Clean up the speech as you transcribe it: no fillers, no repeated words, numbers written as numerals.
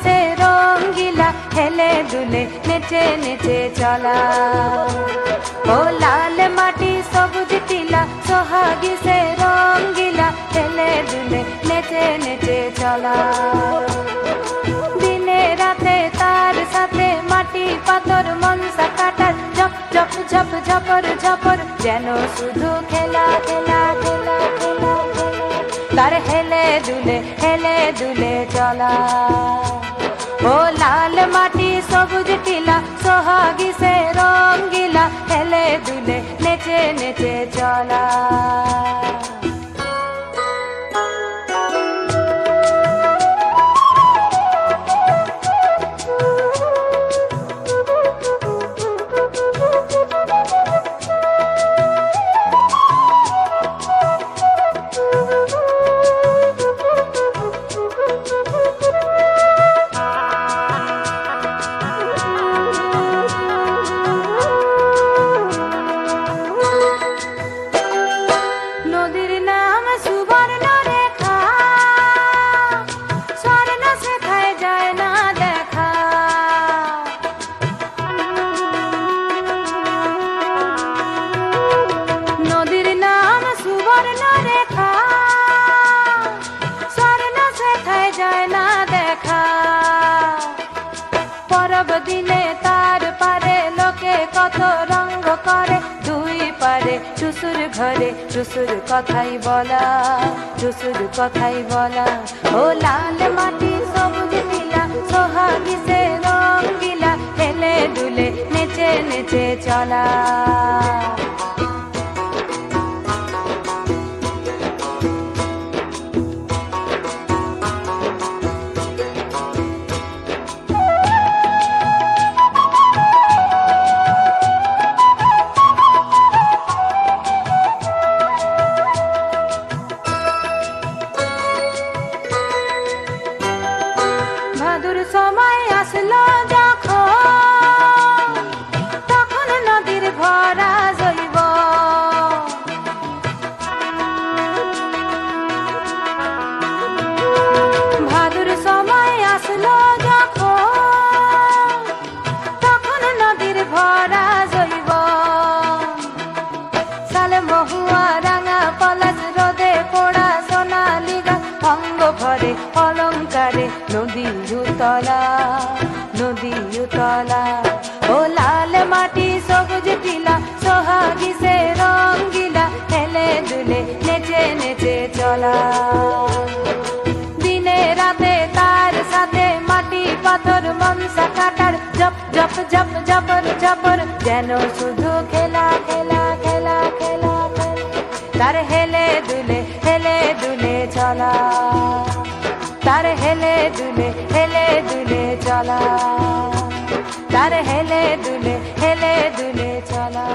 সে রঙ্গিলা, হেলে দুলে নেচে নেচে চলা। ও লাল মাটি সবুজ টিলা, সোহাগী সে রঙ্গিলা, হেলে দুলে নেচে নেচে চলা। দিনে রাতে তার সাথে মাটি পাথর মনসা কাটার ঝপ ঝপ ঝপ ঝপর ঝপর, যেন শুধু খেলা খেলা খেলা খেলা। তার হেলে দুলে চলা। ও লাল মাটি সবুজ টিলা, সোহাগী সে রঙ্গিলা, হেলে দুলে নেচে নেচে চলা। দিনে তার পারে লোকে কত রঙ্গ করে, দুই পারে চুসুর ঘরে চুসুর কথাই বলা, চুসুর কথাই বলা। ও লাল মাটি সবুজ নীলা, সোহাগী সে রঙ্গিলা, হেলে দুলে নেচে নেচে চলা। ভাদুর সময় আসলো যখন, তখন নদীর ভরা জৈব। ভাদুর সময় আসলো যখন, তখন নদীর ভরা জৈব। সালে মহুয়া রাঙা পলাশ, রোদে পোড়া সোনালি গাছ, অঙ্গ ভরে অলঙ্কারে নদী উতলা, নদী উতলা। ও লাল মাটি সবুজ টিলা, সোহাগী সে রঙ্গিলা, হেলে দুলে নেচে নেচে চলা। দিনে রাতে তার সাথে মাটি পাথর মনসা কাটার ঝপ ঝপ ঝপ ঝপর ঝপর, যেন শুধু খেলা খেলা খেলা খেলা খেলা। তার হেলে দুলে চলা, তার হেলে দুলে চলা, তার হেলে দুলে চলা।